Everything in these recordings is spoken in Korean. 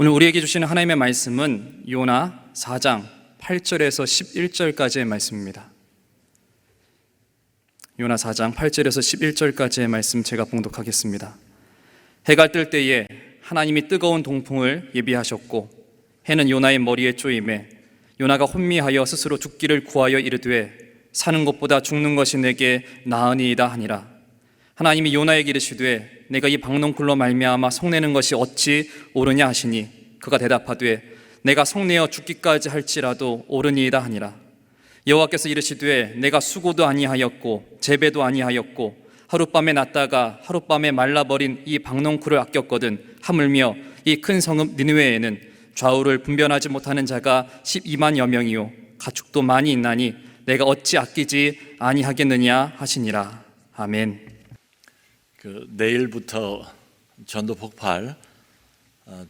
오늘 우리에게 주시는 하나님의 말씀은 요나 4장 8절에서 11절까지의 말씀입니다. 요나 4장 8절에서 11절까지의 말씀 제가 봉독하겠습니다. 해가 뜰 때에 하나님이 뜨거운 동풍을 예비하셨고 해는 요나의 머리에 쪼임에 요나가 혼미하여 스스로 죽기를 구하여 이르되 사는 것보다 죽는 것이 내게 나으니이다 하니라. 하나님이 요나에게 이르시되 내가 이 박농쿨로 말미암아 성내는 것이 어찌 옳으냐 하시니 그가 대답하되 내가 성내어 죽기까지 할지라도 옳으니이다 하니라. 여호와께서 이르시되 내가 수고도 아니하였고 재배도 아니하였고 하룻밤에 났다가 하룻밤에 말라버린 이 박농쿨을 아꼈거든 하물며 이 큰 성읍 니느웨에는 좌우를 분별하지 못하는 자가 12만여 명이요 가축도 많이 있나니 내가 어찌 아끼지 아니하겠느냐 하시니라. 아멘. 내일부터 전도 폭발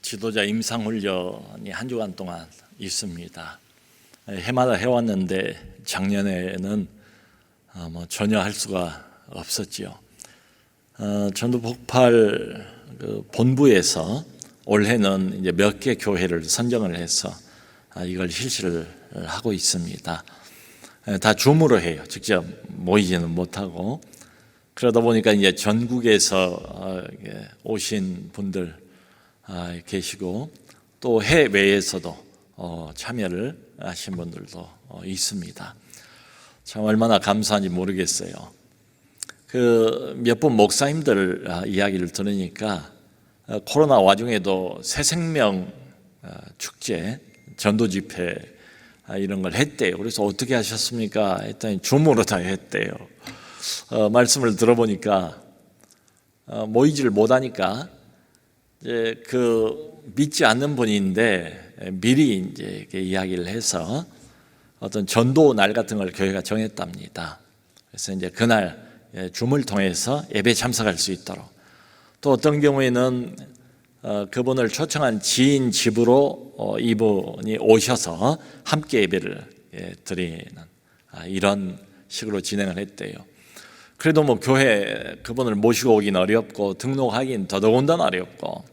지도자 임상훈련이 한 주간 동안 있습니다. 해마다 해왔는데 작년에는 전혀 할 수가 없었지요. 전도 폭발 본부에서 올해는 이제 몇 개 교회를 선정을 해서 이걸 실시를 하고 있습니다. 다 줌으로 해요. 직접 모이지는 못하고. 그러다 보니까 이제 전국에서 오신 분들 계시고 또 해외에서도 참여를 하신 분들도 있습니다. 참 얼마나 감사한지 모르겠어요. 몇 분 목사님들 이야기를 들으니까 코로나 와중에도 새 생명 축제, 전도 집회 이런 걸 했대요. 그래서 어떻게 하셨습니까? 했더니 줌으로 다 했대요. 말씀을 들어보니까 모이지를 못하니까 이제 믿지 않는 분인데 미리 이제 이렇게 이야기를 해서 어떤 전도 날 같은 걸 교회가 정했답니다. 그래서 이제 그날 줌을 통해서 예배 참석할 수 있도록 또 어떤 경우에는 그분을 초청한 지인 집으로 이분이 오셔서 함께 예배를 드리는 이런 식으로 진행을 했대요. 그래도 교회 그분을 모시고 오긴 어렵고 등록하긴 더더군다나 어렵고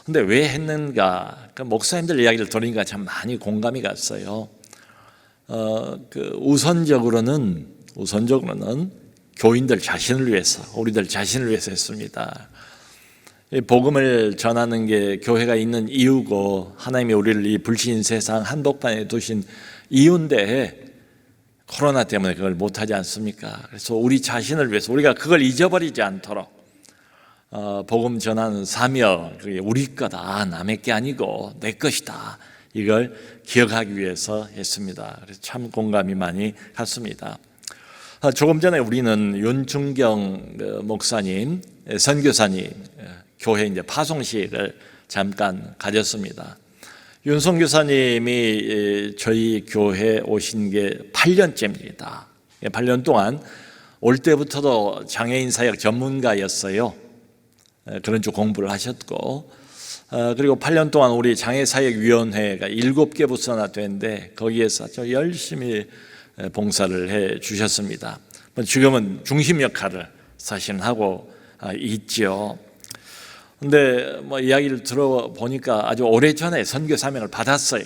근데 왜 했는가? 목사님들 이야기를 들으니까 참 많이 공감이 갔어요. 우선적으로는 교인들 자신을 위해서, 우리들 자신을 위해서 했습니다. 복음을 전하는 게 교회가 있는 이유고 하나님이 우리를 이 불신 세상 한복판에 두신 이유인데 코로나 때문에 그걸 못하지 않습니까? 그래서 우리 자신을 위해서 우리가 그걸 잊어버리지 않도록 복음 전하는 사명, 그게 우리 거다, 남의 게 아니고 내 것이다, 이걸 기억하기 위해서 했습니다. 그래서 참 공감이 많이 갔습니다. 조금 전에 우리는 윤중경 목사님, 선교사님 교회 이제 파송식을 잠깐 가졌습니다. 윤 선교사님이 저희 교회 오신 게 8년째입니다. 8년 동안 올 때부터도 장애인 사역 전문가였어요. 그런 쪽 공부를 하셨고, 그리고 8년 동안 우리 장애사역위원회가 7개 부서나 되는데 거기에서 아주 열심히 봉사를 해 주셨습니다. 지금은 중심 역할을 사실은 하고 있죠. 근데 이야기를 들어보니까 아주 오래전에 선교 사명을 받았어요.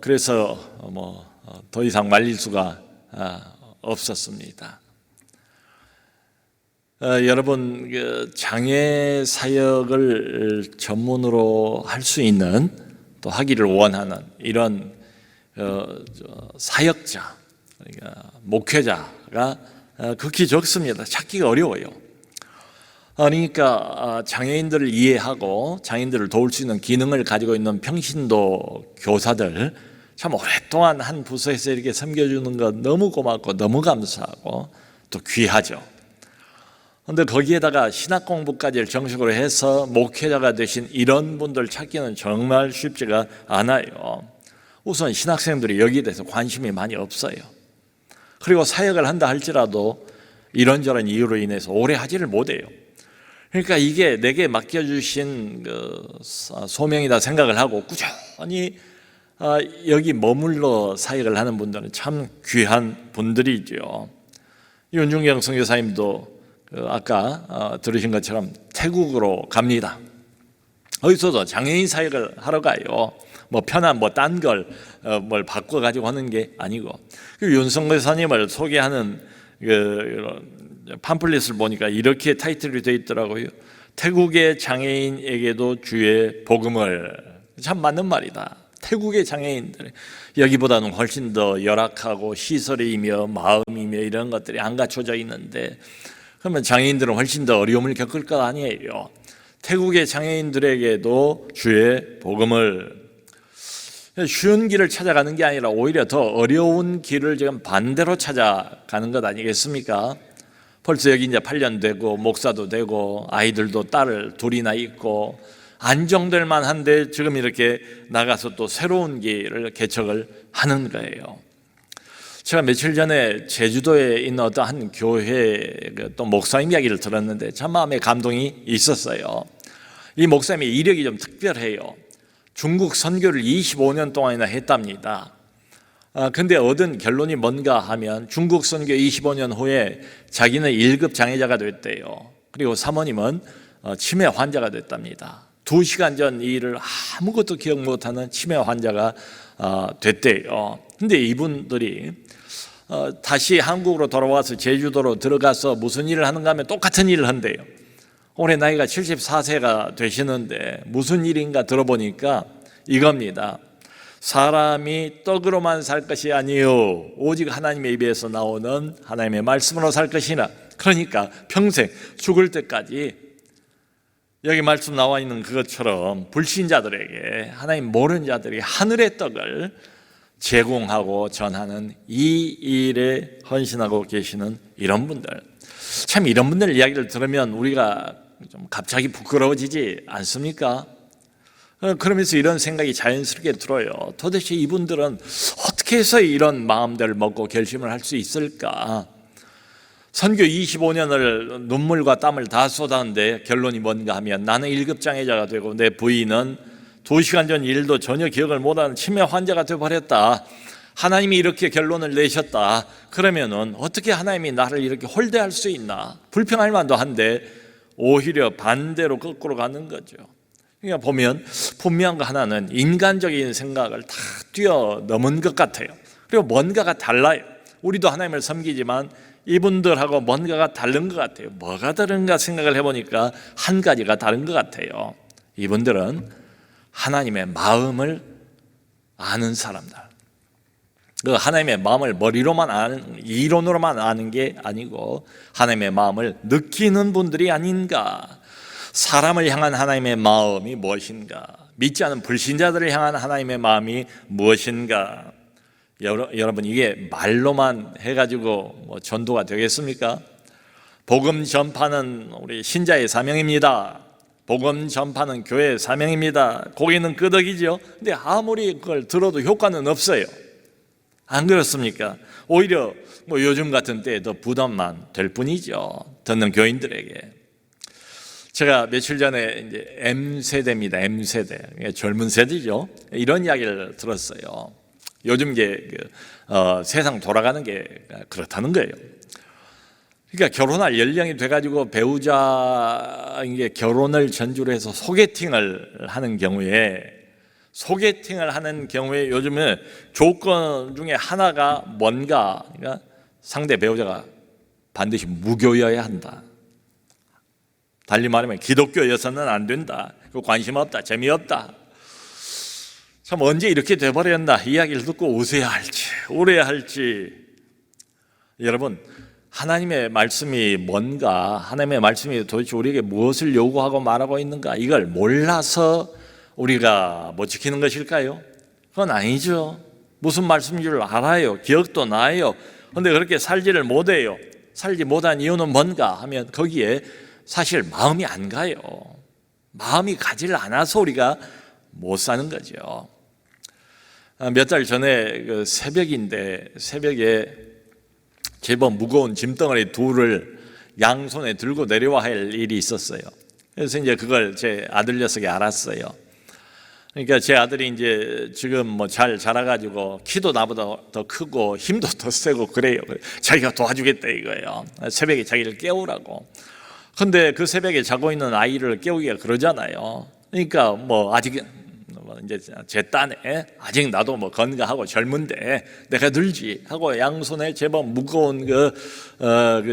그래서 더 이상 말릴 수가 없었습니다. 여러분, 장애 사역을 전문으로 할 수 있는 또 하기를 원하는 이런 사역자, 그러니까 목회자가 극히 적습니다. 찾기가 어려워요. 그러니까 장애인들을 이해하고 장애인들을 도울 수 있는 기능을 가지고 있는 평신도 교사들 참 오랫동안 한 부서에서 이렇게 섬겨주는 것 너무 고맙고 너무 감사하고 또 귀하죠. 그런데 거기에다가 신학 공부까지 정식으로 해서 목회자가 되신 이런 분들 찾기는 정말 쉽지가 않아요. 우선 신학생들이 여기에 대해서 관심이 많이 없어요. 그리고 사역을 한다 할지라도 이런저런 이유로 인해서 오래 하지를 못해요. 그러니까 이게 내게 맡겨주신 소명이다 생각을 하고 꾸준히 여기 머물러 사역을 하는 분들은 참 귀한 분들이죠. 윤중경 선교사님도 아까 들으신 것처럼 태국으로 갑니다. 어디서도 장애인 사역을 하러 가요. 뭐 편한 뭐 딴 걸 뭘 바꿔 가지고 하는 게 아니고, 그 윤성배 선임을 소개하는 그 팜플릿을 보니까 이렇게 타이틀이 되어 있더라고요. 태국의 장애인에게도 주의 복음을. 참 맞는 말이다. 태국의 장애인들, 여기보다는 훨씬 더 열악하고 시설이며 마음이며 이런 것들이 안 갖춰져 있는데, 그러면 장애인들은 훨씬 더 어려움을 겪을 것 아니에요. 태국의 장애인들에게도 주의 복음을. 쉬운 길을 찾아가는 게 아니라 오히려 더 어려운 길을 지금 반대로 찾아가는 것 아니겠습니까? 벌써 여기 이제 8년 되고 목사도 되고 아이들도 딸을 둘이나 있고 안정될 만한데 지금 이렇게 나가서 또 새로운 길을 개척을 하는 거예요. 제가 며칠 전에 제주도에 있는 어떤 한 교회 또 목사님 이야기를 들었는데 참 마음에 감동이 있었어요. 이 목사님의 이력이 좀 특별해요. 중국 선교를 25년 동안이나 했답니다. 근데 얻은 결론이 뭔가 하면 중국 선교 25년 후에 자기는 1급 장애자가 됐대요. 그리고 사모님은 치매 환자가 됐답니다. 2시간 전 이 일을 아무것도 기억 못하는 치매 환자가 됐대요. 근데 이분들이 다시 한국으로 돌아와서 제주도로 들어가서 무슨 일을 하는가 하면 똑같은 일을 한대요. 올해 나이가 74세가 되시는데 무슨 일인가 들어보니까 이겁니다. 사람이 떡으로만 살 것이 아니요 오직 하나님의 입에서 나오는 하나님의 말씀으로 살 것이나. 그러니까 평생 죽을 때까지 여기 말씀 나와 있는 그것처럼 불신자들에게, 하나님 모르는 자들에게 하늘의 떡을 제공하고 전하는 이 일에 헌신하고 계시는 이런 분들, 참 이런 분들 이야기를 들으면 우리가 좀 갑자기 부끄러워지지 않습니까? 그러면서 이런 생각이 자연스럽게 들어요. 도대체 이분들은 어떻게 해서 이런 마음들을 먹고 결심을 할 수 있을까? 선교 25년을 눈물과 땀을 다 쏟았는데 결론이 뭔가 하면 나는 1급 장애자가 되고 내 부인은 2시간 전 일도 전혀 기억을 못하는 치매 환자가 되어버렸다. 하나님이 이렇게 결론을 내셨다. 그러면은 어떻게 하나님이 나를 이렇게 홀대할 수 있나? 불평할 만도 한데 오히려 반대로 거꾸로 가는 거죠. 그러니까 보면 분명한 거 하나는 인간적인 생각을 다 뛰어넘은 것 같아요. 그리고 뭔가가 달라요. 우리도 하나님을 섬기지만 이분들하고 뭔가가 다른 것 같아요. 뭐가 다른가 생각을 해보니까 한 가지가 다른 것 같아요. 이분들은 하나님의 마음을 아는 사람들. 그 하나님의 마음을 머리로만 아는, 이론으로만 아는 게 아니고 하나님의 마음을 느끼는 분들이 아닌가. 사람을 향한 하나님의 마음이 무엇인가? 믿지 않은 불신자들을 향한 하나님의 마음이 무엇인가? 여러분 이게 말로만 해가지고 뭐 전도가 되겠습니까? 복음 전파는 우리 신자의 사명입니다. 복음 전파는 교회의 사명입니다. 거기는 끄덕이죠. 근데 아무리 그걸 들어도 효과는 없어요. 안 그렇습니까? 오히려 뭐 요즘 같은 때에 더 부담만 될 뿐이죠. 듣는 교인들에게. 제가 며칠 전에 이제 M세대입니다. M세대. 젊은 세대죠. 이런 이야기를 들었어요. 요즘 이제 세상 돌아가는 게 그렇다는 거예요. 그러니까 결혼할 연령이 돼가지고 배우자 이게 결혼을 전주로 해서 소개팅을 하는 경우에 요즘에 조건 중에 하나가 뭔가, 그러니까 상대 배우자가 반드시 무교여야 한다. 달리 말하면 기독교여서는 안 된다. 관심 없다. 재미없다. 참 언제 이렇게 돼버렸나 이야기를 듣고 웃어야 할지 울어야 할지. 여러분 하나님의 말씀이 뭔가, 하나님의 말씀이 도대체 우리에게 무엇을 요구하고 말하고 있는가 이걸 몰라서 우리가 못 지키는 것일까요? 그건 아니죠. 무슨 말씀인 줄 알아요. 기억도 나요. 그런데 그렇게 살지를 못해요. 살지 못한 이유는 뭔가 하면 거기에 사실 마음이 안 가요. 마음이 가지를 않아서 우리가 못 사는 거죠. 몇 달 전에 그 새벽에 제법 무거운 짐덩어리 둘을 양손에 들고 내려와야 할 일이 있었어요. 그래서 이제 그걸 제 아들 녀석이 알았어요. 그러니까 제 아들이 이제 지금 뭐 잘 자라가지고 키도 나보다 더 크고 힘도 더 세고 그래요. 자기가 도와주겠다 이거예요. 새벽에 자기를 깨우라고. 근데 그 새벽에 자고 있는 아이를 깨우기가 그러잖아요. 그러니까 뭐 아직 이제 제 딴에 아직 나도 뭐 건강하고 젊은데 내가 들지 하고 양손에 제법 무거운 그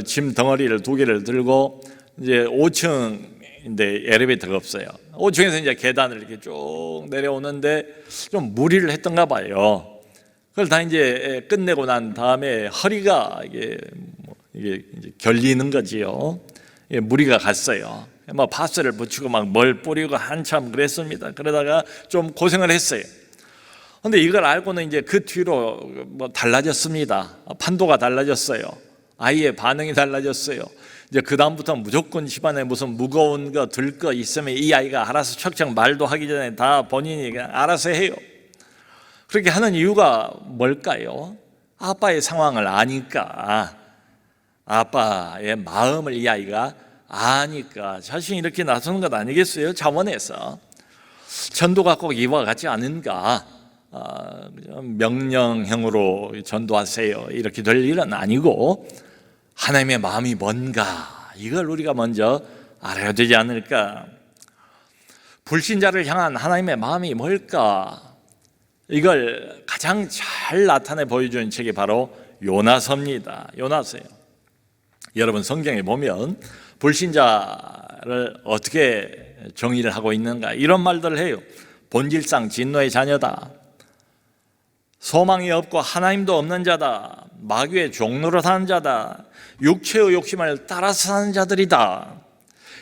짐 덩어리를 2개를 들고 이제 5층인데 엘리베이터가 없어요. 5층에서 이제 계단을 이렇게 쭉 내려오는데 좀 무리를 했던가 봐요. 그걸 다 이제 끝내고 난 다음에 허리가 이게 이제 결리는 거지요. 무리가 갔어요. 뭐 파스를 붙이고 막 뭘 뿌리고 한참 그랬습니다. 그러다가 좀 고생을 했어요. 근데 이걸 알고는 이제 그 뒤로 뭐 달라졌습니다. 판도가 달라졌어요. 아이의 반응이 달라졌어요. 이제 그 다음부터 무조건 집안에 무슨 무거운 거 들 거 있으면 이 아이가 알아서 척척 말도 하기 전에 다 본인이 그냥 알아서 해요. 그렇게 하는 이유가 뭘까요? 아빠의 상황을 아니까, 아빠의 마음을 이 아이가 아니까 자신이 이렇게 나서는 것 아니겠어요? 자원에서 전도가 꼭 이와 같지 않은가? 명령형으로 전도하세요 이렇게 될 일은 아니고 하나님의 마음이 뭔가 이걸 우리가 먼저 알아야 되지 않을까? 불신자를 향한 하나님의 마음이 뭘까? 이걸 가장 잘 나타내 보여주는 책이 바로 요나서입니다. 요나서예요. 여러분 성경에 보면 불신자를 어떻게 정의를 하고 있는가 이런 말들을 해요. 본질상 진노의 자녀다. 소망이 없고 하나님도 없는 자다. 마귀의 종로로 사는 자다. 육체의 욕심을 따라서 사는 자들이다.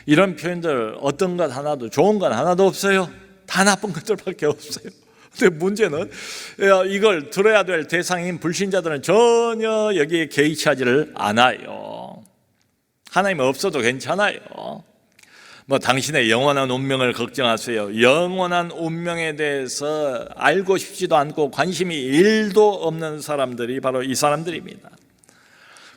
이런 표현들 어떤 것 하나도 좋은 건 하나도 없어요. 다 나쁜 것들밖에 없어요. 근데 문제는 이걸 들어야 될 대상인 불신자들은 전혀 여기에 개의치하지를 않아요. 하나님 없어도 괜찮아요. 뭐 당신의 영원한 운명을 걱정하세요. 영원한 운명에 대해서 알고 싶지도 않고 관심이 1도 없는 사람들이 바로 이 사람들입니다.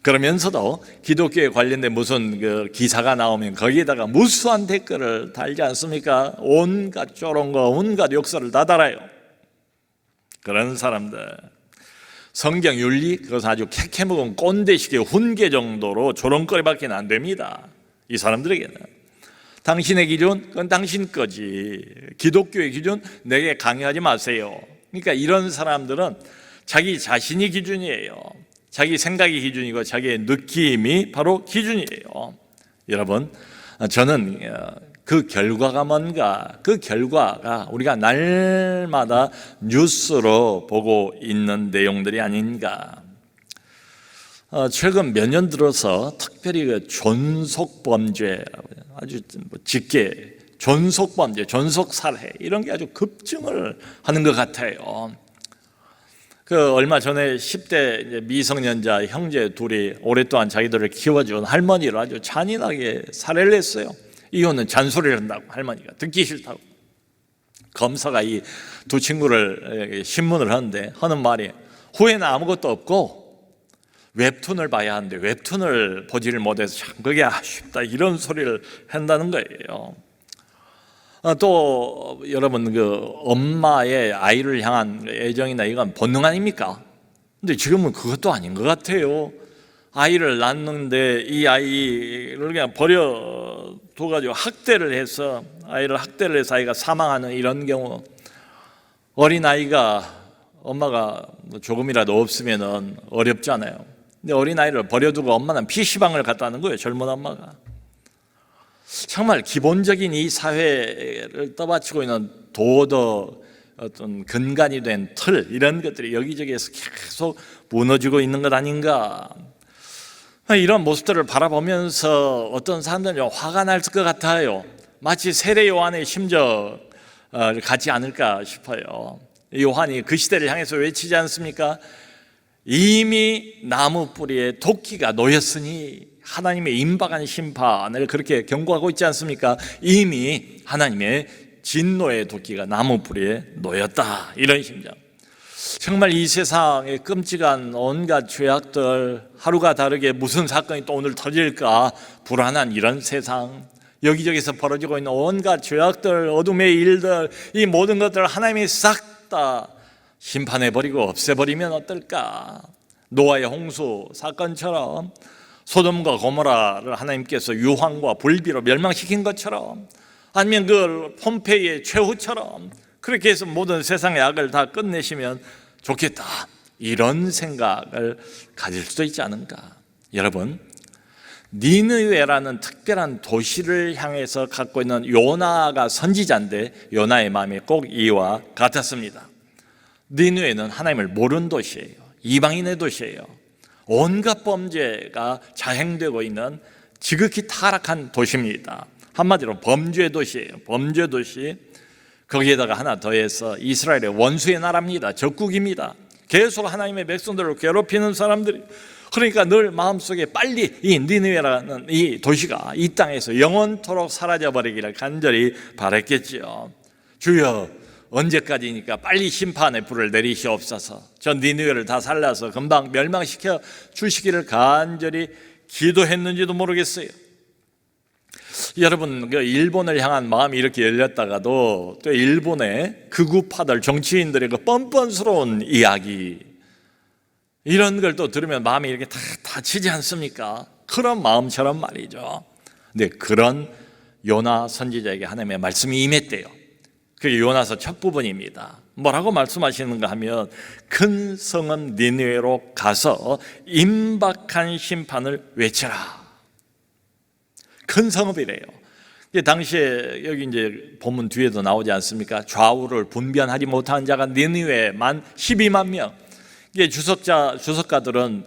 그러면서도 기독교에 관련된 무슨 그 기사가 나오면 거기에다가 무수한 댓글을 달지 않습니까? 온갖 쪼른 거, 온갖 욕설을 다 달아요. 그런 사람들 성경 윤리 그것은 아주 캐캐먹은 꼰대식의 훈계 정도로 조롱거리밖에 안 됩니다. 이 사람들에게는 당신의 기준 그건 당신 거지, 기독교의 기준 내게 강요하지 마세요. 그러니까 이런 사람들은 자기 자신이 기준이에요. 자기 생각이 기준이고 자기의 느낌이 바로 기준이에요. 여러분 저는 그 결과가 뭔가, 그 결과가 우리가 날마다 뉴스로 보고 있는 내용들이 아닌가. 최근 몇 년 들어서 특별히 그 존속범죄, 아주 짙게 존속범죄, 존속살해 이런 게 아주 급증을 하는 것 같아요. 그 얼마 전에 10대 이제 미성년자 형제 둘이 오랫동안 자기들을 키워준 할머니를 아주 잔인하게 살해를 했어요. 이유는 잔소리를 한다고, 할머니가 듣기 싫다고. 검사가 이 두 친구를 신문을 하는데 하는 말이 후회는 아무것도 없고 웹툰을 봐야 하는데 웹툰을 보지를 못해서 참 그게 아쉽다 이런 소리를 한다는 거예요. 또 여러분 그 엄마의 아이를 향한 애정이나 이건 본능 아닙니까? 근데 지금은 그것도 아닌 것 같아요. 아이를 낳는데 이 아이를 그냥 버려둬가지고 학대를 해서 아이가 사망하는 이런 경우, 어린아이가 엄마가 조금이라도 없으면 어렵잖아요. 근데 어린아이를 버려두고 엄마는 PC방을 갔다는 거예요. 젊은 엄마가. 정말 기본적인 이 사회를 떠받치고 있는 도덕, 어떤 근간이 된 틀, 이런 것들이 여기저기에서 계속 무너지고 있는 것 아닌가. 이런 모습들을 바라보면서 어떤 사람들은 좀 화가 날 것 같아요. 마치 세례 요한의 심정 같지 않을까 싶어요. 요한이 그 시대를 향해서 외치지 않습니까? 이미 나무 뿌리에 도끼가 놓였으니 하나님의 임박한 심판을 그렇게 경고하고 있지 않습니까? 이미 하나님의 진노의 도끼가 나무 뿌리에 놓였다, 이런 심정. 정말 이 세상에 끔찍한 온갖 죄악들, 하루가 다르게 무슨 사건이 또 오늘 터질까 불안한 이런 세상, 여기저기서 벌어지고 있는 온갖 죄악들, 어둠의 일들, 이 모든 것들을 하나님이 싹 다 심판해버리고 없애버리면 어떨까? 노아의 홍수 사건처럼, 소돔과 고모라를 하나님께서 유황과 불비로 멸망시킨 것처럼 아니면 그 폼페이의 최후처럼 그렇게 해서 모든 세상의 악을 다 끝내시면 좋겠다, 이런 생각을 가질 수도 있지 않은가. 여러분, 니느웨라는 특별한 도시를 향해서 갖고 있는 요나가 선지자인데 요나의 마음이 꼭 이와 같았습니다. 니느웨는 하나님을 모르는 도시예요. 이방인의 도시예요. 온갖 범죄가 자행되고 있는 지극히 타락한 도시입니다. 한마디로 범죄 도시예요. 범죄 도시. 거기에다가 하나 더해서 이스라엘의 원수의 나라입니다. 적국입니다. 계속 하나님의 백성들을 괴롭히는 사람들이, 그러니까 늘 마음속에 빨리 이 니느웨라는 이 도시가 이 땅에서 영원토록 사라져버리기를 간절히 바랬겠지요. 주여, 언제까지니까 빨리 심판의 불을 내리시옵소서. 전 니느웨를 다 살라서 금방 멸망시켜 주시기를 간절히 기도했는지도 모르겠어요. 여러분, 그 일본을 향한 마음이 이렇게 열렸다가도 또 일본의 극우파들, 정치인들의 그 뻔뻔스러운 이야기, 이런 걸 또 들으면 마음이 이렇게 다 다치지 않습니까? 그런 마음처럼 말이죠. 근데 그런 요나 선지자에게 하나님의 말씀이 임했대요. 그게 요나서 첫 부분입니다. 뭐라고 말씀하시는가 하면, 큰 성은 니느웨로 가서 임박한 심판을 외쳐라. 큰 성읍이래요. 당시에 여기 이제 본문 뒤에도 나오지 않습니까? 좌우를 분변하지 못한 자가 니느웨만 12만 명. 이게 주석가들은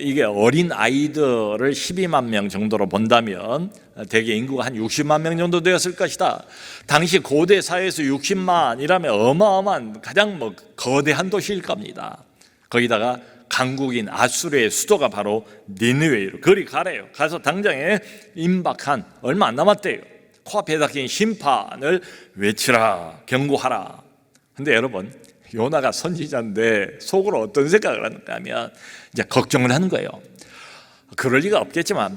이게 어린 아이들을 12만 명 정도로 본다면 대개 인구가 한 60만 명 정도 되었을 것이다. 당시 고대 사회에서 60만이라면 어마어마한 가장 거대한 도시일 겁니다. 거기다가 강국인 아수르의 수도가 바로 니느웨로 그리 가래요. 가서 당장에 임박한 얼마 안 남았대요. 코앞에 닥친 심판을 외치라, 경고하라. 근데 여러분, 요나가 선지자인데 속으로 어떤 생각을 하는가 하면 이제 걱정을 하는 거예요. 그럴 리가 없겠지만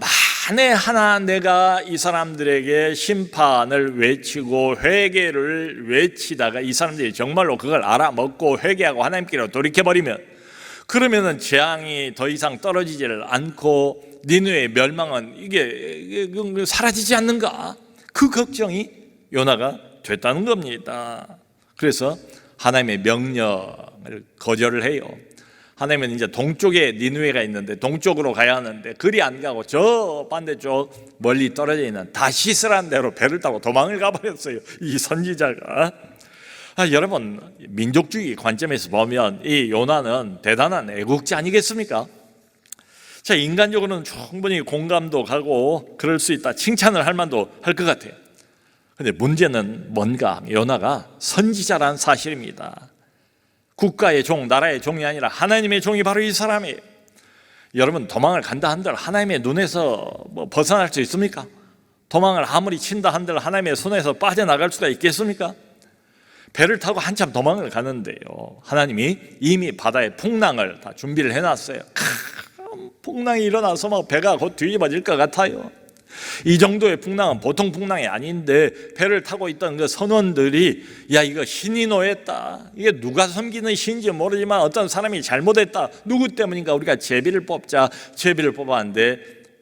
만에 하나 내가 이 사람들에게 심판을 외치고 회개를 외치다가 이 사람들이 정말로 그걸 알아먹고 회개하고 하나님께로 돌이켜버리면, 그러면은 재앙이 더 이상 떨어지지를 않고 니느웨의 멸망은 이게 사라지지 않는가? 그 걱정이 요나가 됐다는 겁니다. 그래서 하나님의 명령을 거절을 해요. 하나님은 이제 동쪽에 니느웨가 있는데 동쪽으로 가야 하는데 그리 안 가고 저 반대쪽 멀리 떨어져 있는 다시스라는 데로 배를 타고 도망을 가버렸어요, 이 선지자가. 여러분, 민족주의 관점에서 보면 이 요나는 대단한 애국자 아니겠습니까? 자, 인간적으로는 충분히 공감도 가고 그럴 수 있다, 칭찬을 할 만도 할 것 같아요. 근데 문제는 뭔가, 요나가 선지자라는 사실입니다. 국가의 종, 나라의 종이 아니라 하나님의 종이 바로 이 사람이에요. 여러분, 도망을 간다 한들 하나님의 눈에서 벗어날 수 있습니까? 도망을 아무리 친다 한들 하나님의 손에서 빠져나갈 수가 있겠습니까? 배를 타고 한참 도망을 가는데요, 하나님이 이미 바다에 풍랑을 다 준비를 해놨어요. 풍랑이 일어나서 막 배가 곧 뒤집어질 것 같아요. 이 정도의 풍랑은 보통 풍랑이 아닌데 배를 타고 있던 그 선원들이, 야, 이거 신이 노했다, 이게 누가 섬기는 신인지 모르지만 어떤 사람이 잘못했다, 누구 때문인가, 우리가 제비를 뽑자. 제비를 뽑았는데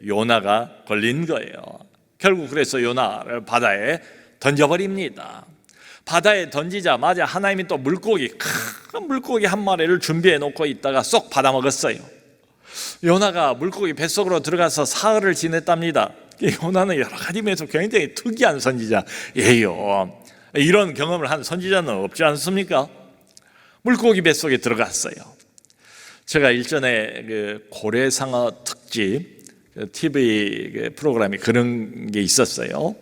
요나가 걸린 거예요. 결국 그래서 요나를 바다에 던져버립니다. 바다에 던지자마자 하나님이 또 물고기, 큰 물고기 한 마리를 준비해 놓고 있다가 쏙 받아먹었어요. 요나가 물고기 뱃속으로 들어가서 사흘을 지냈답니다. 요나는 여러 가지 면에서 굉장히 특이한 선지자예요. 이런 경험을 한 선지자는 없지 않습니까? 물고기 뱃속에 들어갔어요. 제가 일전에 그 고래상어 특집 TV 프로그램이 그런 게 있었어요.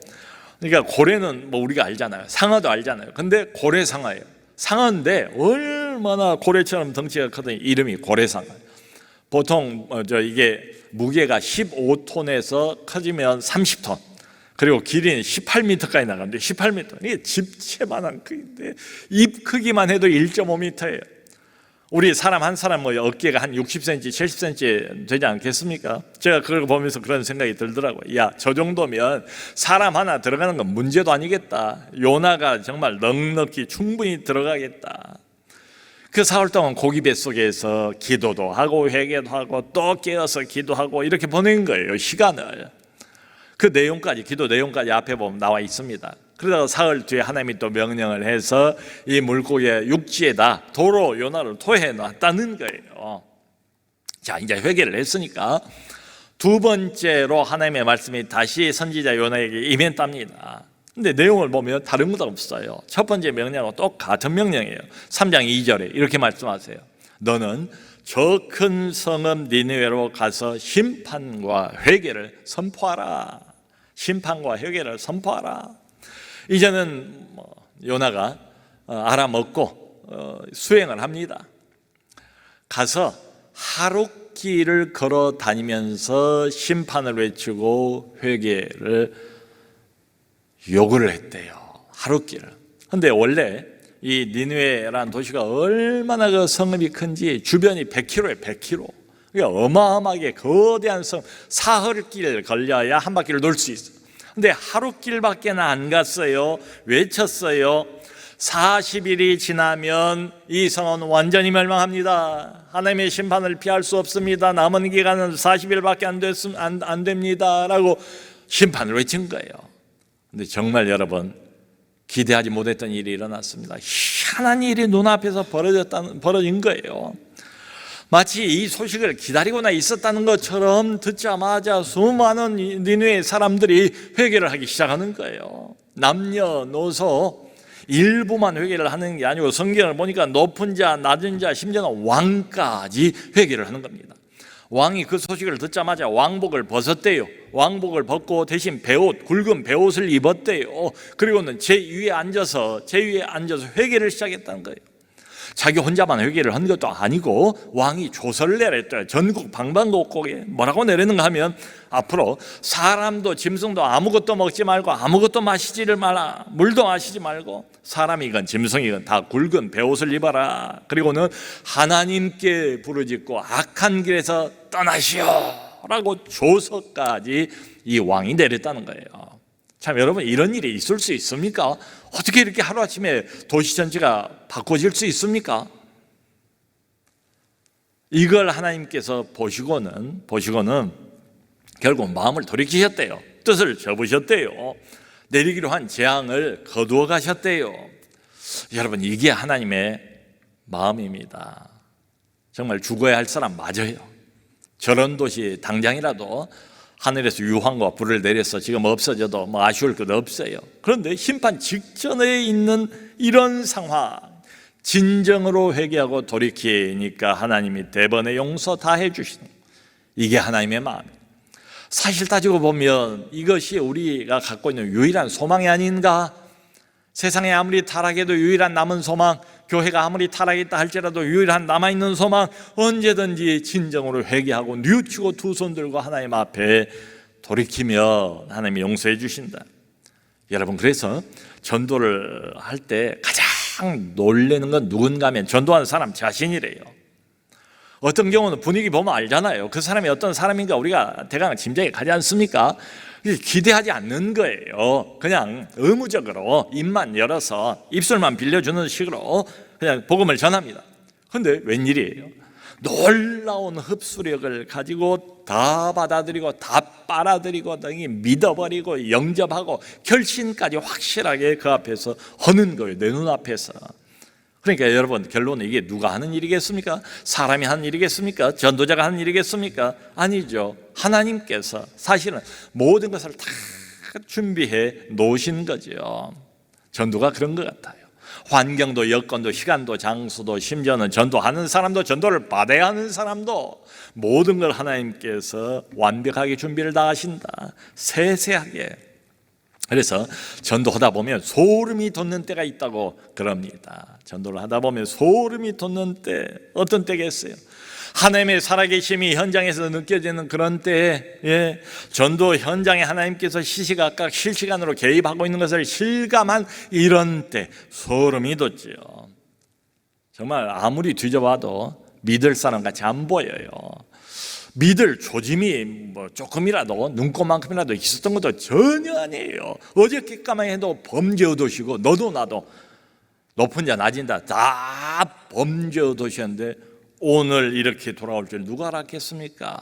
그러니까 고래는 우리가 알잖아요. 상어도 알잖아요. 근데 고래상어예요. 상어인데 얼마나 고래처럼 덩치가 크더니 이름이 고래상어예요. 보통 이게 무게가 15톤에서 커지면 30톤, 그리고 길이는 18m까지 나가는데 18m, 이게 집채만한 크기인데 입 크기만 해도 1.5m예요. 우리 사람 한 사람 어깨가 한 60cm, 70cm 되지 않겠습니까? 제가 그걸 보면서 그런 생각이 들더라고요. 야, 저 정도면 사람 하나 들어가는 건 문제도 아니겠다. 요나가 정말 넉넉히 충분히 들어가겠다. 그 사흘 동안 고기 뱃속에서 기도도 하고 회개도 하고 또 깨어서 기도하고 이렇게 보낸 거예요, 시간을. 그 내용까지, 기도 내용까지 앞에 보면 나와 있습니다. 그러다가 사흘 뒤에 하나님이 또 명령을 해서 이 물고기의 육지에다 도로 요나를 토해 놨다는 거예요. 자, 이제 회개를 했으니까 두 번째로 하나님의 말씀이 다시 선지자 요나에게 임했답니다. 근데 내용을 보면 다른 것도 없어요. 첫 번째 명령하고 똑같은 명령이에요. 3장 2절에 이렇게 말씀하세요. 너는 저 큰 성읍 니느웨로 가서 심판과 회개를 선포하라. 심판과 회개를 선포하라. 이제는 요나가 알아먹고 수행을 합니다. 가서 하룻길을 걸어 다니면서 심판을 외치고 회개를 요구를 했대요. 하룻길을. 근데 원래 이 니느웨라는 도시가 얼마나 그 성읍이 큰지 주변이 100km예요. 100km. 그러니까 어마어마하게 거대한 성, 사흘길 걸려야 한 바퀴를 돌 수 있어요. 근데 하룻길밖에 안 갔어요. 외쳤어요. 40일이 지나면 이 성은 완전히 멸망합니다. 하나님의 심판을 피할 수 없습니다. 남은 기간은 40일밖에 안 됩니다. 라고 심판을 외친 거예요. 근데 정말 여러분, 기대하지 못했던 일이 일어났습니다. 희한한 일이 눈앞에서 벌어진 거예요. 마치 이 소식을 기다리고나 있었다는 것처럼 듣자마자 수많은 니느웨 사람들이 회개를 하기 시작하는 거예요. 남녀노소 일부만 회개를 하는 게 아니고 성경을 보니까 높은 자, 낮은 자, 심지어는 왕까지 회개를 하는 겁니다. 왕이 그 소식을 듣자마자 왕복을 벗었대요. 왕복을 벗고 대신 베옷, 굵은 베옷을 입었대요. 그리고는 제 위에 앉아서 회개를 시작했다는 거예요. 자기 혼자만 회개를 한 것도 아니고 왕이 조서를 내렸대요. 전국 방방곡곡에 뭐라고 내리는가 하면 앞으로 사람도 짐승도 아무것도 먹지 말고 아무것도 마시지를 말라. 물도 마시지 말고 사람이건 짐승이건 다 굵은 베옷을 입어라. 그리고는 하나님께 부르짖고 악한 길에서 떠나시오 라고 조서까지 이 왕이 내렸다는 거예요. 참 여러분, 이런 일이 있을 수 있습니까? 어떻게 이렇게 하루아침에 도시 전체가 바꿔질 수 있습니까? 이걸 하나님께서 보시고는 결국 마음을 돌이키셨대요. 뜻을 접으셨대요. 내리기로 한 재앙을 거두어 가셨대요. 여러분, 이게 하나님의 마음입니다. 정말 죽어야 할 사람 맞아요. 저런 도시 당장이라도 하늘에서 유황과 불을 내려서 지금 없어져도 아쉬울 것 없어요. 그런데 심판 직전에 있는 이런 상황, 진정으로 회개하고 돌이키니까 하나님이 대번에 용서 다 해주시는, 이게 하나님의 마음이에요. 사실 따지고 보면 이것이 우리가 갖고 있는 유일한 소망이 아닌가? 세상에 아무리 타락해도 유일한 남은 소망, 교회가 아무리 타락했다 할지라도 유일한 남아있는 소망, 언제든지 진정으로 회개하고 뉘우치고 두 손 들고 하나님 앞에 돌이키면 하나님이 용서해 주신다. 여러분, 그래서 전도를 할 때 가장 놀라는 건 누군가 하면 전도하는 사람 자신이래요. 어떤 경우는 분위기 보면 알잖아요. 그 사람이 어떤 사람인가 우리가 대강 짐작이 가지 않습니까? 기대하지 않는 거예요. 그냥 의무적으로 입만 열어서 입술만 빌려주는 식으로 그냥 복음을 전합니다. 그런데 웬일이에요? 놀라운 흡수력을 가지고 다 받아들이고 다 빨아들이고 믿어버리고 영접하고 결심까지 확실하게 그 앞에서 하는 거예요. 내 눈앞에서. 그러니까 여러분, 결론은 이게 누가 하는 일이겠습니까? 사람이 하는 일이겠습니까? 전도자가 하는 일이겠습니까? 아니죠. 하나님께서 사실은 모든 것을 다 준비해 놓으신 거죠. 전도가 그런 것 같아요. 환경도 여건도 시간도 장소도 심지어는 전도하는 사람도 전도를 받아야 하는 사람도 모든 걸 하나님께서 완벽하게 준비를 다 하신다. 세세하게. 그래서 전도하다 보면 소름이 돋는 때가 있다고 그럽니다. 전도를 하다 보면 소름이 돋는 때, 어떤 때겠어요? 하나님의 살아계심이 현장에서 느껴지는 그런 때에, 전도 현장에 하나님께서 시시각각 실시간으로 개입하고 있는 것을 실감한 이런 때 소름이 돋죠. 정말 아무리 뒤져봐도 믿을 사람 같이 안 보여요. 믿을 조짐이 조금이라도 눈꼽만큼이라도 있었던 것도 전혀 아니에요. 어저께까만 해도 범죄의 도시고 너도 나도 높은 자 낮은 자 다 범죄의 도시였는데 오늘 이렇게 돌아올 줄 누가 알았겠습니까?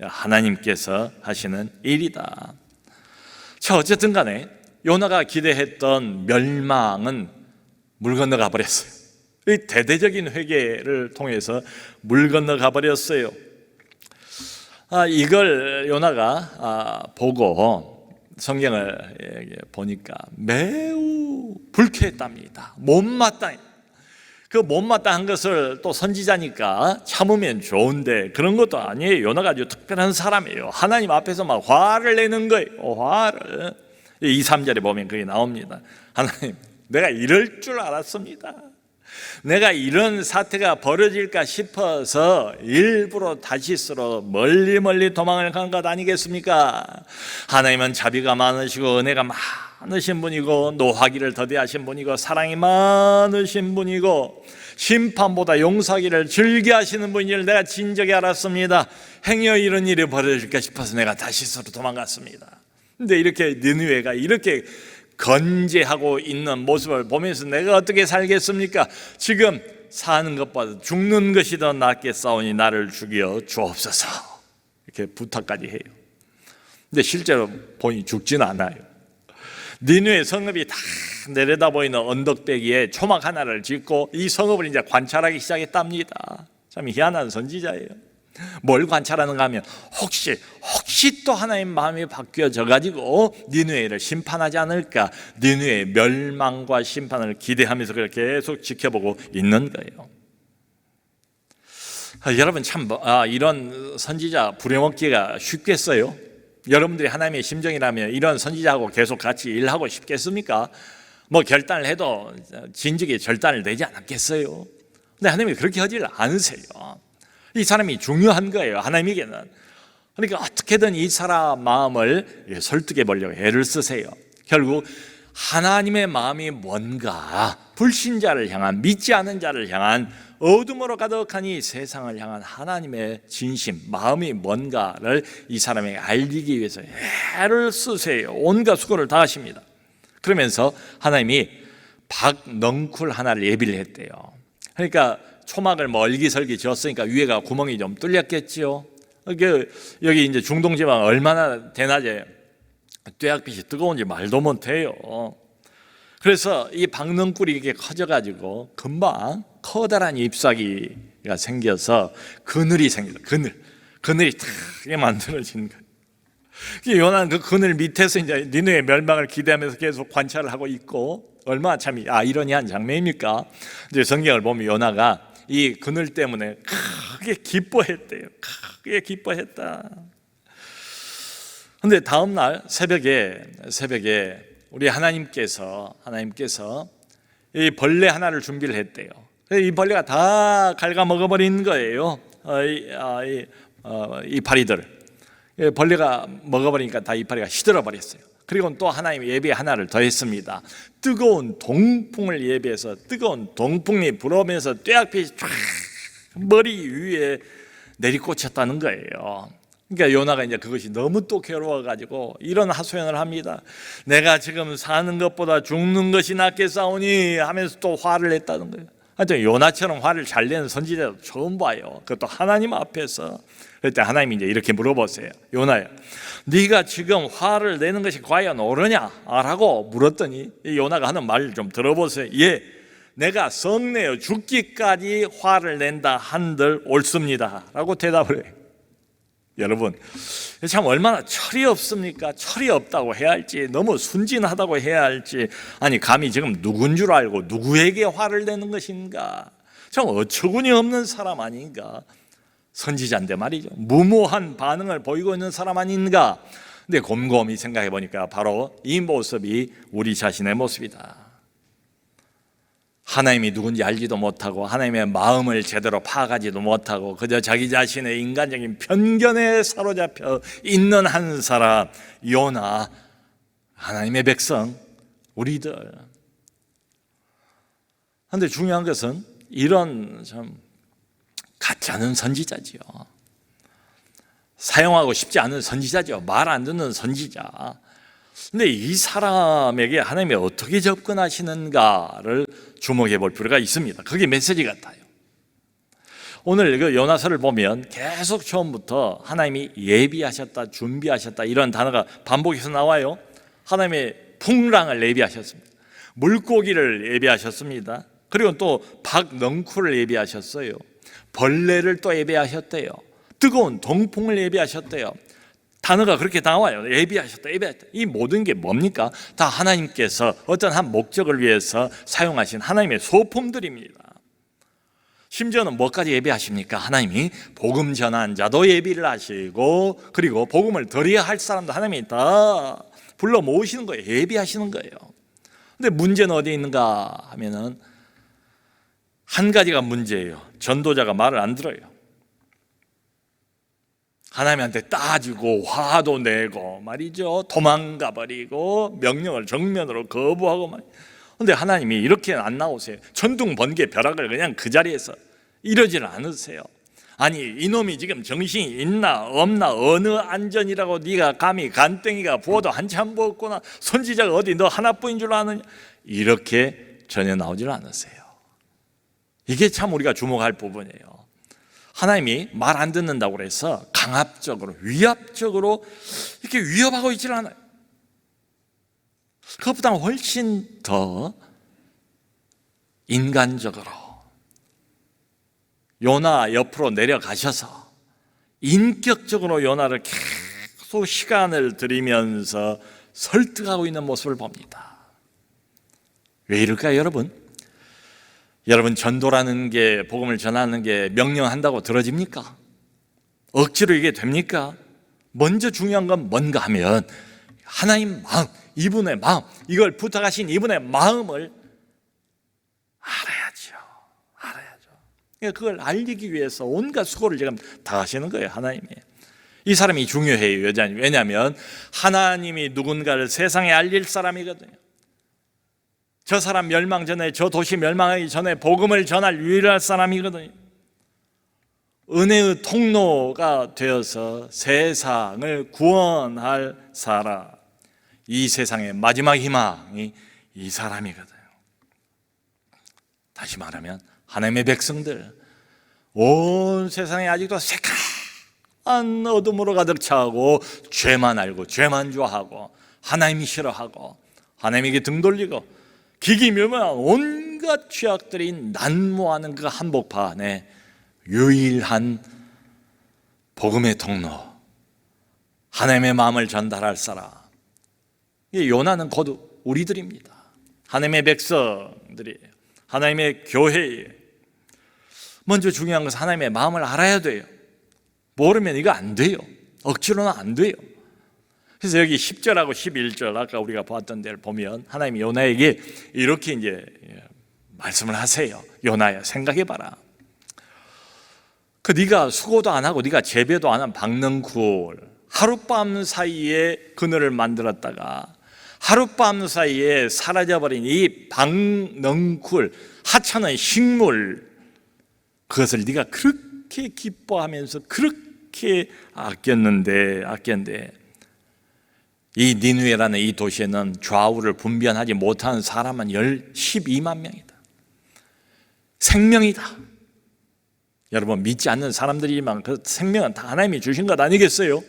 하나님께서 하시는 일이다. 자, 어쨌든 간에 요나가 기대했던 멸망은 물 건너가 버렸어요. 이 대대적인 회개를 통해서 물 건너가 버렸어요. 이걸 요나가 보고 성경을 보니까 매우 불쾌했답니다. 못마땅해. 그 못마땅한 것을 또 선지자니까 참으면 좋은데 그런 것도 아니에요. 요나가 아주 특별한 사람이에요. 하나님 앞에서 막 화를 내는 거예요. 화를. 2, 3절에 보면 그게 나옵니다. 하나님, 내가 이럴 줄 알았습니다. 내가 이런 사태가 벌어질까 싶어서 일부러 다시스로 멀리 도망을 간 것 아니겠습니까? 하나님은 자비가 많으시고 은혜가 많으신 분이고 노하기를 더디하신 분이고 사랑이 많으신 분이고 심판보다 용서하기를 즐겨하시는 분인지를 내가 진작에 알았습니다. 행여 이런 일이 벌어질까 싶어서 내가 다시스로 도망갔습니다. 근데 이렇게 니느웨가 이렇게 건재하고 있는 모습을 보면서 내가 어떻게 살겠습니까? 지금 사는 것보다 죽는 것이 더 낫겠사오니 나를 죽여 주옵소서. 이렇게 부탁까지 해요. 근데 실제로 본인이 죽지는 않아요. 니느웨 성읍이 다 내려다 보이는 언덕배기에 초막 하나를 짓고 이 성읍을 이제 관찰하기 시작했답니다. 참 희한한 선지자예요. 뭘 관찰하는가 하면 혹시 또 하나님 마음이 바뀌어져 가지고 니느웨를 심판하지 않을까, 니느웨의 멸망과 심판을 기대하면서 그걸 계속 지켜보고 있는 거예요. 여러분 참 이런 선지자 부려먹기가 쉽겠어요? 여러분들이 하나님의 심정이라면 이런 선지자하고 계속 같이 일하고 싶겠습니까? 뭐 결단을 해도 진즉에 절단을 내지 않았겠어요? 근데 하나님이 그렇게 하지를 않으세요. 이 사람이 중요한 거예요, 하나님에게는. 그러니까 어떻게든 이 사람 마음을 설득해 보려고 애를 쓰세요. 결국 하나님의 마음이 뭔가, 불신자를 향한, 믿지 않은 자를 향한, 어둠으로 가득한 이 세상을 향한 하나님의 진심, 마음이 뭔가를 이 사람에게 알리기 위해서 애를 쓰세요. 온갖 수고를 다하십니다. 그러면서 하나님이 박넝쿨 하나를 예비를 했대요. 그러니까 초막을 멀기설기 지었으니까 위에가 구멍이 좀 뚫렸겠지요. 여기 이제 중동 지방 얼마나 대낮에 뙤약빛이 뜨거운지 말도 못해요. 그래서 이 박넝쿨이 이렇게 커져가지고 금방 커다란 잎사귀가 생겨서 그늘이 생겨요. 그늘이 탁 만들어진 거예요. 요나는 그 그늘 밑에서 이제 니느웨 멸망을 기대하면서 계속 관찰을 하고 있고, 얼마나 참 이러니한 장면입니까? 이제 성경을 보면 요나가 이 그늘 때문에 크게 기뻐했대요. 크게 기뻐했다. 근데 다음 날 새벽에 우리 하나님께서 이 벌레 하나를 준비를 했대요. 이 벌레가 다 갉아먹어버린 거예요. 이파리들. 벌레가 먹어버리니까 다 이파리가 시들어버렸어요. 그리고 또 하나님 예배 하나를 더했습니다. 뜨거운 동풍을 예배해서 뜨거운 동풍이 불어오면서 뙤약빛이 쫙 머리 위에 내리꽂혔다는 거예요. 그러니까 요나가 이제 그것이 너무 또 괴로워가지고 이런 하소연을 합니다. 내가 지금 사는 것보다 죽는 것이 낫겠사오니 하면서 또 화를 냈다는 거예요. 하여튼 요나처럼 화를 잘 내는 선지자도 처음 봐요. 그것도 하나님 앞에서. 그때 하나님이 이제 이렇게 물어보세요. 요나야, 네가 지금 화를 내는 것이 과연 옳으냐? 라고 물었더니 이 요나가 하는 말을 좀 들어보세요. 예, 내가 성내어 죽기까지 화를 낸다 한들 옳습니다 라고 대답을 해요. 여러분 참 얼마나 철이 없습니까? 철이 없다고 해야 할지, 너무 순진하다고 해야 할지, 아니 감히 지금 누군 줄 알고 누구에게 화를 내는 것인가? 참 어처구니 없는 사람 아닌가? 선지자인데 말이죠. 무모한 반응을 보이고 있는 사람 아닌가? 근데 곰곰이 생각해 보니까 바로 이 모습이 우리 자신의 모습이다. 하나님이 누군지 알지도 못하고 하나님의 마음을 제대로 파악하지도 못하고 그저 자기 자신의 인간적인 편견에 사로잡혀 있는 한 사람, 요나, 하나님의 백성, 우리들. 그런데 중요한 것은 이런 참 같지 않은 선지자지요. 사용하고 싶지 않은 선지자죠. 말 안 듣는 선지자. 근데 이 사람에게 하나님이 어떻게 접근하시는가를 주목해 볼 필요가 있습니다. 그게 메시지 같아요. 오늘 그 요나서를 보면 계속 처음부터 하나님이 예비하셨다, 준비하셨다 이런 단어가 반복해서 나와요. 하나님의 풍랑을 예비하셨습니다. 물고기를 예비하셨습니다. 그리고 또 박넝쿨을 예비하셨어요. 벌레를 또 예비하셨대요. 뜨거운 동풍을 예비하셨대요. 단어가 그렇게 나와요. 예비하셨다, 예비하셨다. 이 모든 게 뭡니까? 다 하나님께서 어떤 한 목적을 위해서 사용하신 하나님의 소품들입니다. 심지어는 뭐까지 예비하십니까? 하나님이 복음 전한 자도 예비를 하시고, 그리고 복음을 드려야 할 사람도 하나님이 다 불러 모으시는 거예요. 예비하시는 거예요. 근데 문제는 어디에 있는가 하면은 한 가지가 문제예요. 전도자가 말을 안 들어요. 하나님한테 따지고 화도 내고 말이죠. 도망가 버리고 명령을 정면으로 거부하고 말이죠. 근데 하나님이 이렇게 안 나오세요. 천둥 번개 벼락을 그냥 그 자리에서 이러지는 않으세요. 아니, 이놈이 지금 정신이 있나 없나, 어느 안전이라고 네가 감히 간땡이가 부어도 한참 부었구나, 선지자가 어디 너 하나뿐인 줄 아느냐, 이렇게 전혀 나오질 않으세요. 이게 참 우리가 주목할 부분이에요. 하나님이 말 안 듣는다고 해서 강압적으로, 위압적으로 이렇게 위협하고 있질 않아요. 그것보다 훨씬 더 인간적으로 요나 옆으로 내려가셔서 인격적으로 요나를 계속 시간을 들이면서 설득하고 있는 모습을 봅니다. 왜 이럴까요, 여러분? 여러분, 전도라는 게, 복음을 전하는 게 명령한다고 들어집니까? 억지로 이게 됩니까? 먼저 중요한 건 뭔가 하면 하나님 마음, 이분의 마음, 이걸 부탁하신 이분의 마음을 알아야죠. 그걸 알리기 위해서 온갖 수고를 지금 다 하시는 거예요, 하나님이. 이 사람이 중요해요, 여자님. 왜냐하면 하나님이 누군가를 세상에 알릴 사람이거든요. 저 사람 멸망 전에, 저 도시 멸망하기 전에 복음을 전할 유일한 사람이거든요. 은혜의 통로가 되어서 세상을 구원할 사람, 이 세상의 마지막 희망이 이 사람이거든요. 다시 말하면 하나님의 백성들, 온 세상에 아직도 새카만 어둠으로 가득 차고 죄만 알고 죄만 좋아하고 하나님이 싫어하고 하나님에게 등 돌리고 기기묘묘한 온갖 죄악들이 난무하는 그 한복판에 유일한 복음의 통로, 하나님의 마음을 전달할 사람, 이 요나는 곧 우리들입니다. 하나님의 백성들이에요. 하나님의 교회예요. 먼저 중요한 것은 하나님의 마음을 알아야 돼요. 모르면 이거 안 돼요. 억지로는 안 돼요. 그래서 여기 10절하고 11절 아까 우리가 봤던 데를 보면 하나님이 요나에게 이렇게 이제 말씀을 하세요. 요나야, 생각해봐라. 그 네가 수고도 안 하고 네가 재배도 안 한 박넝쿨, 하룻밤 사이에 그늘을 만들었다가 하룻밤 사이에 사라져버린 이 박넝쿨, 하찮은 식물, 그것을 네가 그렇게 기뻐하면서 그렇게 아꼈는데 이 니느웨라는 이 도시에는 좌우를 분별하지 못하는 사람은 12만 명이다. 생명이다. 여러분, 믿지 않는 사람들이지만 그 생명은 다 하나님이 주신 것 아니겠어요?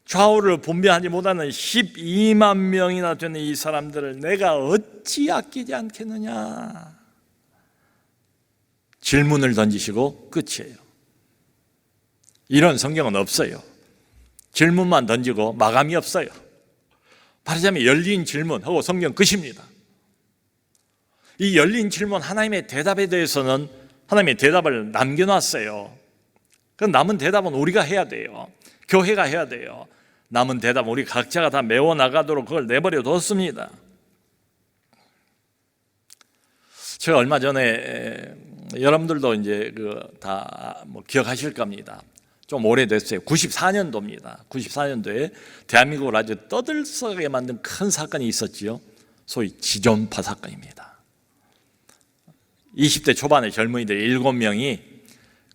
좌우를 분별하지 못하는 12만 명이나 되는 이 사람들을 내가 어찌 아끼지 않겠느냐, 질문을 던지시고 끝이에요. 이런 성경은 없어요. 질문만 던지고 마감이 없어요. 말하자면 열린 질문하고 성경 끝입니다. 이 열린 질문, 하나님의 대답에 대해서는 하나님의 대답을 남겨놨어요. 그 남은 대답은 우리가 해야 돼요. 교회가 해야 돼요. 남은 대답은 우리 각자가 다 메워나가도록 그걸 내버려 뒀습니다. 제가 얼마 전에, 여러분들도 이제 다 기억하실 겁니다. 좀 오래됐어요. 94년도입니다. 94년도에 대한민국을 아주 떠들썩하게 만든 큰 사건이 있었지요. 소위 지존파 사건입니다. 20대 초반의 젊은이들 7명이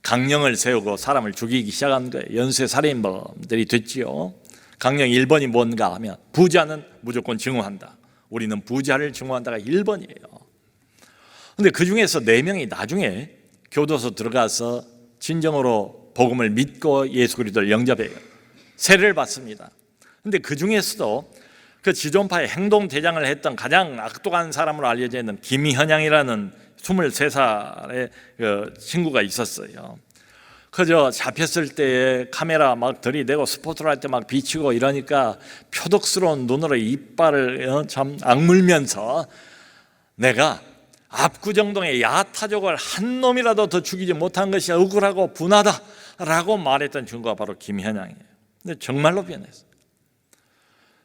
강령을 세우고 사람을 죽이기 시작한 거예요. 연쇄 살인범들이 됐지요. 강령 1번이 뭔가 하면 부자는 무조건 증오한다. 우리는 부자를 증오한다가 1번이에요. 그런데 그 중에서 4명이 나중에 교도소 들어가서 진정으로 복음을 믿고 예수 그리스도를 영접해요. 세례를 받습니다. 그런데 그 중에서도 그 지존파의 행동대장을 했던 가장 악독한 사람으로 알려져 있는 김현양이라는 23살의 그 친구가 있었어요. 그저 잡혔을 때에 카메라 막 들이대고 스포트라이트 막 비치고 이러니까 표독스러운 눈으로 이빨을 참 악물면서 내가 압구정동의 야타족을 한 놈이라도 더 죽이지 못한 것이 억울하고 분하다라고 말했던 친구가 바로 김현양이에요. 근데 정말로 변했어요.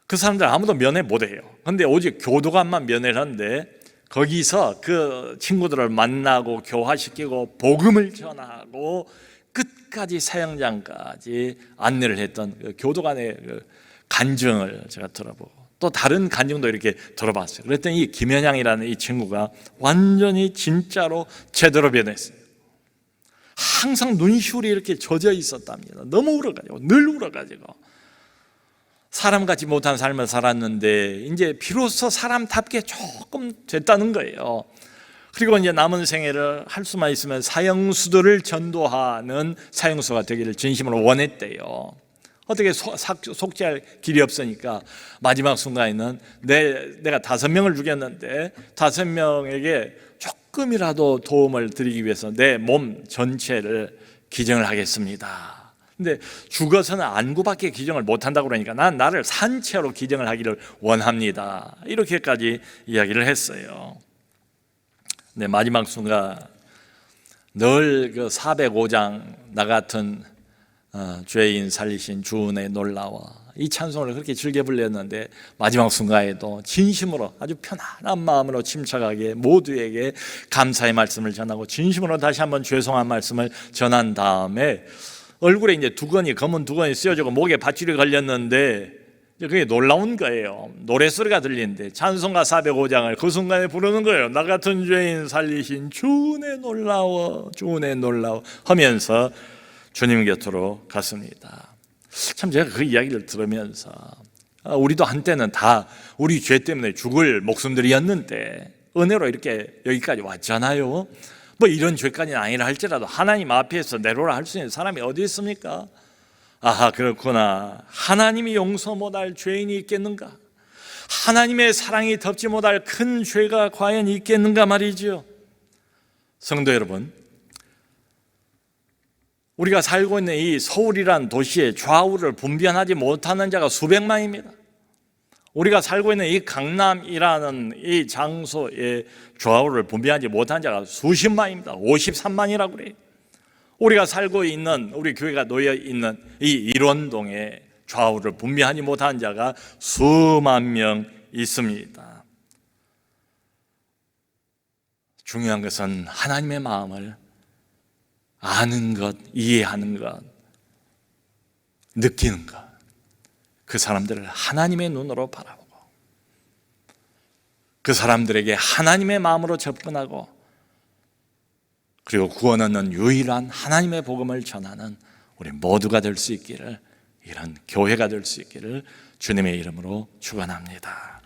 그 사람들 아무도 면회 못해요. 근데 오직 교도관만 면회를 하는데 거기서 그 친구들을 만나고 교화시키고 복음을 전하고 끝까지 사형장까지 안내를 했던 그 교도관의 그 간증을 제가 들어보고 또 다른 간증도 이렇게 들어봤어요. 그랬더니 이 김현양이라는 이 친구가 완전히 진짜로 제대로 변했어요. 항상 눈시울이 이렇게 젖어 있었답니다. 너무 울어가지고 늘 울어가지고 사람 같지 못한 삶을 살았는데 이제 비로소 사람답게 조금 됐다는 거예요. 그리고 이제 남은 생애를 할 수만 있으면 사형수들을 전도하는 사형수가 되기를 진심으로 원했대요. 어떻게 속죄할 길이 없으니까 마지막 순간에는 내가 5명을 죽였는데 5명에게 조금이라도 도움을 드리기 위해서 내 몸 전체를 기증을 하겠습니다. 근데 죽어서는 안구밖에 기증을 못한다고 그러니까 난 나를 산채로 기증을 하기를 원합니다. 이렇게까지 이야기를 했어요. 네, 마지막 순간 늘 그 405장 나 같은 죄인 살리신 주은혜 놀라워 이 찬송을 그렇게 즐겨 불렸는데 마지막 순간에도 진심으로 아주 편안한 마음으로 침착하게 모두에게 감사의 말씀을 전하고 진심으로 다시 한번 죄송한 말씀을 전한 다음에 얼굴에 이제 두건이 검은 두건이 쓰여지고 목에 밧줄이 걸렸는데 그게 놀라운 거예요. 노래소리가 들리는데 찬송가 405장을 그 순간에 부르는 거예요. 나 같은 죄인 살리신 주은혜 놀라워 주은혜 놀라워 하면서 주님 곁으로 갔습니다. 참 제가 그 이야기를 들으면서 우리도 한때는 다 우리 죄 때문에 죽을 목숨들이었는데 은혜로 이렇게 여기까지 왔잖아요. 뭐 이런 죄까지는 아니라 할지라도 하나님 앞에서 내로라 할 수 있는 사람이 어디 있습니까? 아하, 그렇구나. 하나님이 용서 못할 죄인이 있겠는가? 하나님의 사랑이 덮지 못할 큰 죄가 과연 있겠는가 말이죠. 성도 여러분, 우리가 살고 있는 이 서울이란 도시의 좌우를 분별하지 못하는 자가 수백만입니다. 우리가 살고 있는 이 강남이라는 이 장소의 좌우를 분별하지 못하는 자가 수십만입니다. 53만이라고 그래요. 우리가 살고 있는 우리 교회가 놓여 있는 이 일원동의 좌우를 분별하지 못한 자가 수만 명 있습니다. 중요한 것은 하나님의 마음을 아는 것, 이해하는 것, 느끼는 것. 그 사람들을 하나님의 눈으로 바라보고 그 사람들에게 하나님의 마음으로 접근하고 그리고 구원 얻는 유일한 하나님의 복음을 전하는 우리 모두가 될 수 있기를, 이런 교회가 될 수 있기를 주님의 이름으로 축원합니다.